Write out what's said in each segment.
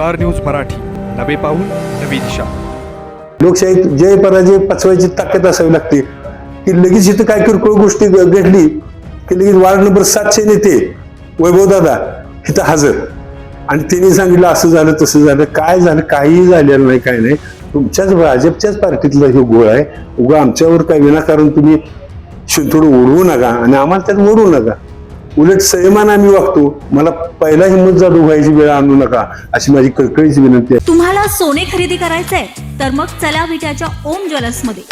Star news Marathi, नवे पाऊल नवी दिशा. लोकशाहीत जय पराजय पचवायची ताकद असावी लागते की लगेच इथं काय किरकोळ गोष्टी घडली की लगेच वार्ड नंबर 7चे नेते वैभव दादा इथं हजर आणि त्यांनी सांगितलं असं झालं तसं झालं. काय झालं? काही झालेलं नाही, काय नाही. तुमच्याच भाजपच्याच पार्टीतला हे गोळ आहे. उगा आमच्यावर काय विनाकारण तुम्ही शिंतोड ओढवू नका आणि आम्हाला त्यात ओढवू नका. उलट संयमानं आम्ही वागतो. मला पहिला हिंमत जादू व्हायची वेळ आणू नका अशी माझी कळकळीची विनंती आहे. तुम्हाला सोने खरेदी करायचंय तर मग चला विट्याच्या ओम ज्वेलर्स मध्ये.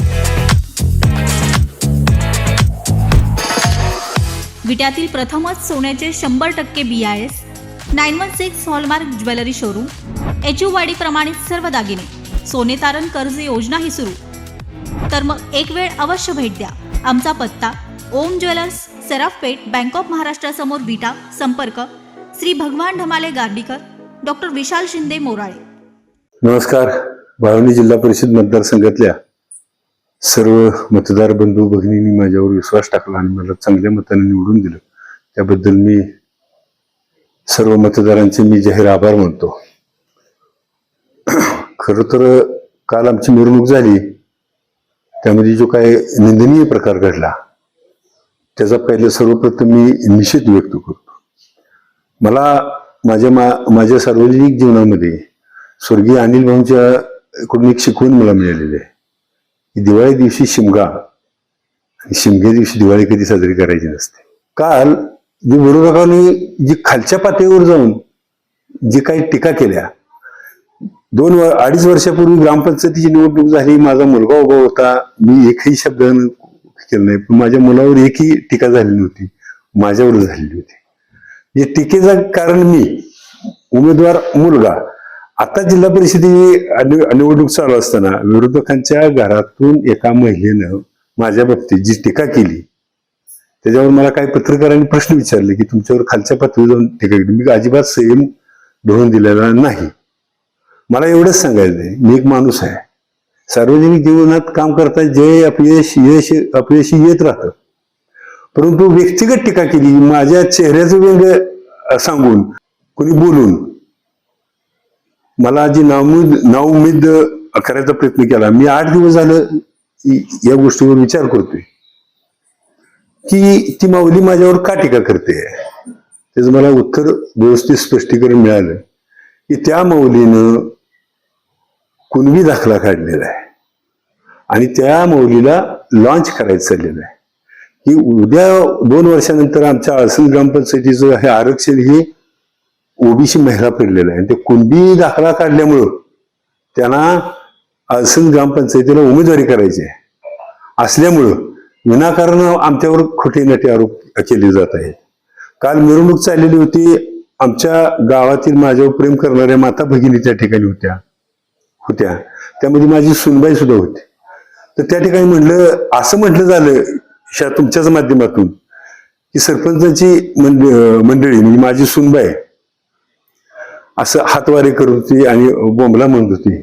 विट्यातील प्रथमच सोन्याचे 100% BIS 916 hallmark jewellery showroom. HUID प्रमाणित सर्व दागिने, सोने तारण कर्ज योजनाही सुरू. तर मग एक वेळ अवश्य भेट द्या. आमचा पत्ता ओम ज्वेलर्स, सराफपेठ, बँक ऑफ महाराष्ट्रासमोर विटा. संपर्क श्री भगवान ढमाले गार्डीकर, डॉक्टर विशाल शिंदे मोराळे. नमस्कार. बाळवणी जिल्हा परिषद मतदारसंघातल्या सर्व मतदार बंधू भगिनींनी माझ्यावर विश्वास टाकला आणि मला चांगल्या मताने निवडून दिलं. त्याबद्दल मी सर्व मतदारांचे जाहीर आभार मानतो. खरं तर काल आमची मिरवणूक झाली, त्यामध्ये जो काय निंदनीय प्रकार घडला त्याचा पहिले सर्वप्रथम मी निषेध व्यक्त करतो. मला माझ्या सार्वजनिक जीवनामध्ये स्वर्गीय अनिल भाऊंच्या कडून एक शिकवण मला मिळालेली आहे की दिवाळी दिवशी शिमगा आणि शिमग्या दिवशी दिवाळी कधी साजरी करायची नसते. काल जे विरोधकांनी जी खालच्या पातळीवर जाऊन जी काही टीका केल्या, 2-2.5 वर्षापूर्वी ग्रामपंचायतीची निवडणूक झाली, माझा मुलगा उभा होता, मी एकही शब्द केलं नाही, पण माझ्या मुलावर एकही टीका झाली नव्हती, माझ्यावर झालेली होती. या टीकेचं कारण मी उमेदवार मुलगा. आता जिल्हा परिषदेची निवडणूक चालू असताना विरोधकांच्या घरातून एका महिलेनं माझ्या बाबतीत जी टीका केली त्याच्यावर मला काही पत्रकारांनी प्रश्न विचारले की तुमच्यावर खालच्या पातळीवर जाऊन टीका केली. मी अजिबात संयम धरून दिलेला नाही. मला एवढंच सांगायचं आहे, मी एक माणूस आहे. सार्वजनिक जीवनात काम करता जय अपयशी येत राहतं, परंतु व्यक्तिगत टीका केली, माझ्या चेहऱ्याचं व्यंग सांगून कोणी बोलून मला जी नाउमेद करायचा प्रयत्न केला. मी 8 दिवस झालं या गोष्टीवर विचार करतोय की ती माऊली माझ्यावर का टीका करते. त्याचं मला उत्तर व्यवस्थित स्पष्टीकरण मिळालं की त्या माऊलीनं कुणबी दाखला काढलेला आहे आणि त्या माऊलीला लॉन्च करायचं चाललेलं आहे की उद्या 2 वर्षानंतर आमच्या आळसण ग्रामपंचायतीचं हे आरक्षण हे ओबीसी महिला फिरलेलं आहे. आणि ते कुणबी दाखला काढल्यामुळं त्यांना आळसण ग्रामपंचायतीला उमेदवारी करायची आहे असल्यामुळं विनाकारण आमच्यावर खोटे नाटे आरोप केले जात आहेत. काल मिरवणूक चाललेली होती, आमच्या गावातील माझ्यावर प्रेम करणाऱ्या माता भगिनी त्या ठिकाणी होत्या. त्यामध्ये माझी सुनबाई सुद्धा होती. तर त्या ठिकाणी असं म्हटलं झालं तुमच्याच माध्यमातून की सरपंचाची मंडळी म्हणजे माझी सुनबाई असं हातवारे करत होती आणि बोंबला म्हणत होती.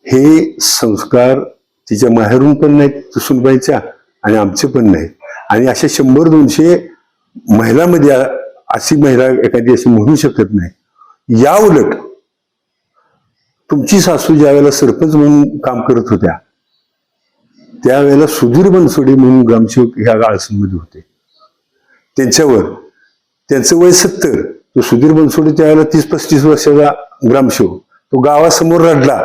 हे संस्कार तिच्या माहेरून पण नाहीत सुनबाईच्या आणि आमचे पण नाहीत. आणि अशा 100-200 महिलांमध्ये अशी महिला एखादी अशी म्हणू शकत नाही. या उलट तुमची सासू ज्या वेळेला सरपंच म्हणून काम करत होत्या त्यावेळेला सुधीर बनसोडे म्हणून ग्रामसेवक ह्या आळसणमध्ये होते. त्यांचं वय 70. तो सुधीर बनसोडे त्यावेळेला 30-35 वर्षाचा ग्रामसेवक. तो गावासमोर रडला.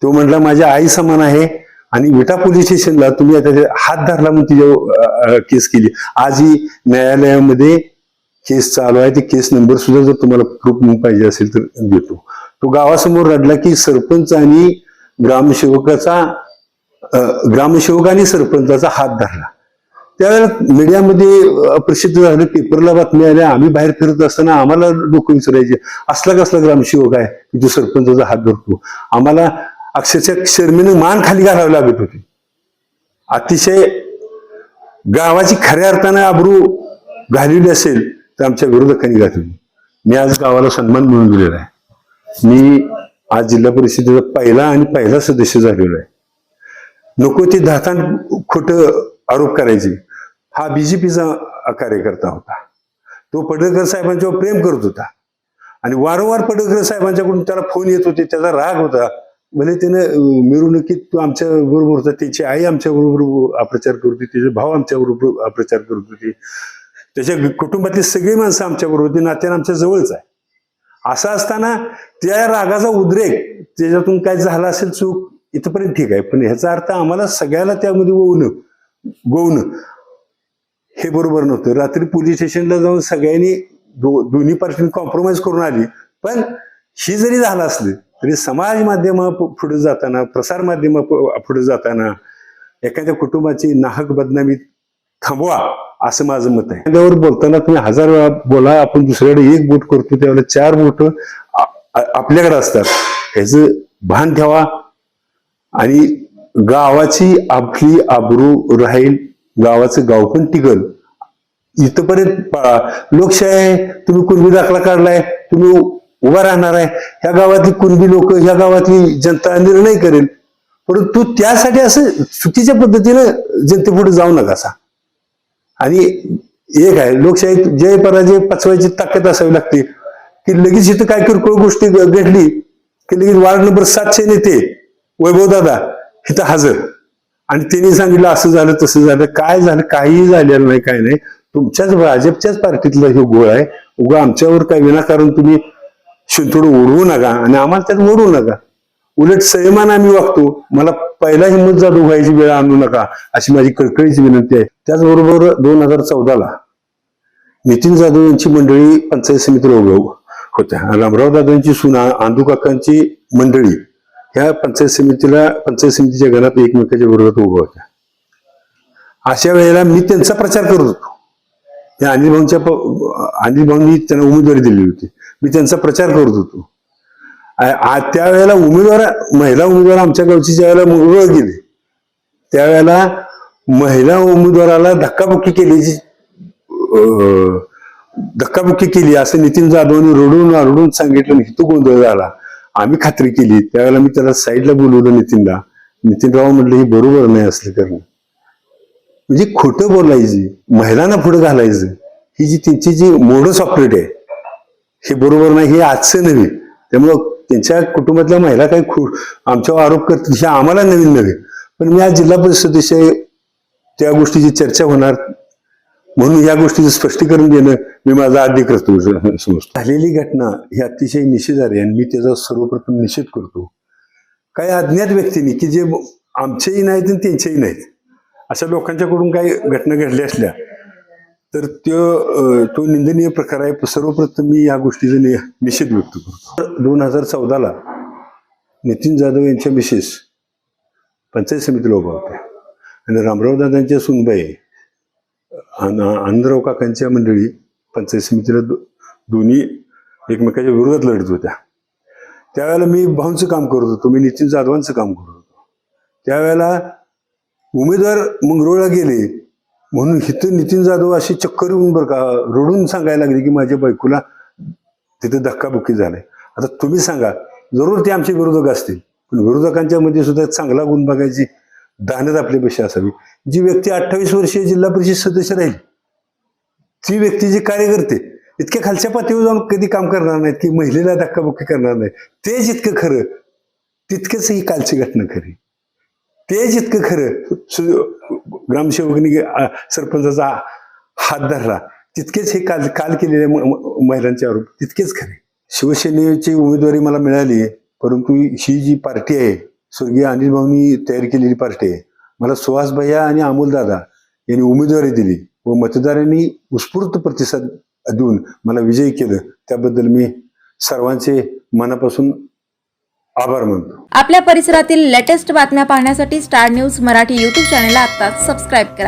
तो म्हणला माझ्या आई समान आहे आणि विटा पोलीस स्टेशनला तुम्ही आता हात धरला म्हणून तिच्यावर केस केली. आजही न्यायालयामध्ये केस चालू आहे. ते केस नंबर सुद्धा जर तुम्हाला प्रूफ म्हणून पाहिजे असेल तर देतो. तो गावासमोर रडला की सरपंच आणि ग्रामसेवकांनी सरपंचाचा हात धरला. त्यावेळेला मीडियामध्ये प्रसिद्ध झालं, पेपरला बातम्या आल्या. आम्ही बाहेर फिरत असताना आम्हाला लोक विचारायचे असला कसला ग्रामसेवक आहे की तो सरपंचाचा हात धरतो. आम्हाला अक्षरशः शर्मेनं मान खाली घालावी लागत होती. अतिशय गावाची खऱ्या अर्थानं आबरू घालवली असेल तर आमच्या विरोधकांनी घातली. मी आज गावाला सन्मान मिळवून दिलेला आहे. मी आज जिल्हा परिषदेचा पहिला सदस्य झालेलो आहे. नको ते धातान खोटं आरोप करायचे. हा बीजेपीचा कार्यकर्ता होता. तो पडळकर साहेबांच्यावर प्रेम करत होता आणि वारंवार पडळकर साहेबांच्याकडून त्याला फोन येत होते, त्याचा राग होता. भले त्यानं मिरवणुकीत तो आमच्या बरोबर होता, त्याची आई आमच्या बरोबर अप्रचार करत होती, त्याचे भाऊ आमच्या बरोबर अप्रचार करत होते, त्याच्या कुटुंबातली सगळी माणसं आमच्या बरोबर होती, नात्यानं आमच्या जवळच आहे. असं असताना त्या रागाचा उद्रेक त्याच्यातून काय झाला असेल चूक इथपर्यंत ठीक आहे, पण ह्याचा अर्थ आम्हाला सगळ्याला त्यामध्ये गोवणं हे बरोबर नव्हतं. रात्री पोलीस स्टेशनला जाऊन सगळ्यांनी दोन्ही पार्टीने कॉम्प्रोमाइज करून आली. पण ही जरी झालं असलं तरी समाज माध्यम पुढे जाताना, प्रसार माध्यम पुढे जाताना एखाद्या कुटुंबाची नाहक बदनामी थांबवा असं माझं मत आहे. त्यावर बोलताना तुम्ही 1000 वेळा बोला, आपण दुसऱ्याकडे एक बोट करतो त्यावेळेला 4 बोट आपल्याकडे असतात, ह्याचं भान ठेवा. आणि गावाची आपली आबरू राहील, गावाचं गाव पण टिकल इथपर्यंत पाळा. लोकशाही आहे, तुम्ही कुणबी दाखला काढलाय, तुम्ही उभा राहणार आहे, ह्या गावातली कुणबी लोक, ह्या गावातली जनता निर्णय करेल, परंतु त्यासाठी असं चुकीच्या पद्धतीनं जनतेपुढे जाऊ नका असा. आणि एक आहे, लोकशाही जय पराजय पचवायची ताकद असावी लागते, की लगेच इथं काय किरकोळ गोष्टी घडली की लगेच वार्ड नंबर 7चे नेते वैभव दादा इथं हजर, आणि त्यांनी सांगितलं असं झालं तसं झालं. काय झालं? काहीही झालेलं नाही, काय नाही. तुमच्याच भाजपच्याच पार्टीतला हे गोळ आहे. उगा आमच्यावर काय विनाकारण तुम्ही शिंतोड ओढवू नका आणि आम्हाला त्यात ओढवू नका. उलट संयमान आम्ही वागतो. मला पहिला हिंमत जादू व्हायची वेळ आणू नका अशी माझी कळकळीची विनंती आहे. त्याचबरोबर 2014ला नितीन जाधव यांची मंडळी पंचायत समितीला उभं होत्या. रामराव दादांची सुना आंदू काकांची मंडळी ह्या पंचायत समितीच्या घरात एकमेकाच्या विरोधात उभं होत्या. अशा वेळेला मी त्यांचा प्रचार करत होतो. त्या अनिल भाऊंनी त्यांना उमेदवारी दिली होती, मी त्यांचा प्रचार करत होतो. त्यावेळेला महिला उमेदवार आमच्या गावची ज्या वेळेला मुरगळ गेली त्यावेळेला महिला उमेदवाराला धक्काबुक्की केली असं नितीन जाधवांनी रडून सांगितलं. तो गोंधळ झाला. आम्ही खात्री केली. त्यावेळेला मी त्याला साईडला बोलवलं नितीनराव म्हटलं हे बरोबर नाही असलं करणं, म्हणजे खोटं बोलायची, महिलांना पुढे घालायचं, ही जी त्यांची जी मोडस ऑपरेट आहे हे बरोबर नाही. हे आजचं नव्हे. त्यामुळं त्यांच्या कुटुंबातल्या महिला काही आमच्यावर आरोप करतील हे आम्हाला नवीन नव्हे. पण मी आज जिल्हा परिषद सदस्य त्या गोष्टीची चर्चा होणार म्हणून या गोष्टीचं स्पष्टीकरण देणं मी माझा आद्य कर्तव्य समजतो. झालेली घटना ही अतिशय निषेधार्ह आहे आणि मी त्याचा सर्वप्रथम निषेध करतो. काही अज्ञात व्यक्तींनी की जे आमचेही नाहीत आणि त्यांचेही नाहीत अशा लोकांच्याकडून काही घटना घडल्या असल्या तर तो निंदनीय प्रकार आहे. सर्वप्रथम मी या गोष्टीचा निषेध व्यक्त करतो. 2014ला नितीन जाधव यांच्या मिसेस पंचायत समितीला उभा होत्या आणि रामराव दादांच्या सुनबाई आनंदराव काकांच्या मंडळी पंचायत समितीला दोन्ही एकमेकाच्या विरोधात लढत होत्या. त्यावेळेला मी भाऊंचं काम करत होतो, मी नितीन जाधवांचं काम करत होतो. त्यावेळेला उमेदवार मंगरुळला गेले म्हणून इथं नितीन जाधव अशी चक्कर येऊन बरं का रडून सांगायला लागली की माझ्या बायकोला तिथे धक्काबुक्की झालाय. आता तुम्ही सांगा, जरूर ते आमचे विरोधक असतील पण विरोधकांच्या मध्ये सुद्धा चांगला गुण बघायची दानत आपल्यापेक्षा असावी. जी व्यक्ती 28 वर्षीय जिल्हा परिषद सदस्य राहील ती व्यक्ती जे कार्यकर्ते इतक्या खालच्या पातळीवर जाऊन कधी काम करणार नाहीत की महिलेला धक्काबुक्की करणार नाही. ते जितकं खरं तितकंच ही कालची घटना खरी. ते जितकं खरं ग्रामसेवकनी सरपंचाचा हात धरला तितकेच हे काल केलेले महिलांचे आरोप तितकेच खरे. शिवसेनेची उमेदवारी मला मिळाली परंतु ही जी पार्टी आहे स्वर्गीय अनिल भाऊंनी तयार केलेली पार्टी आहे. मला सुहास भैया आणि अमोल दादा यांनी उमेदवारी दिली व मतदारांनी उत्स्फूर्त प्रतिसाद देऊन मला विजयी केलं. त्याबद्दल मी सर्वांचे मनापासून आभार मानतो. आपल्या परिसरातील लेटेस्ट बातम्या पाहण्यासाठी स्टार न्यूज मराठी YouTube चॅनलला आत्ताच सबस्क्राईब करा.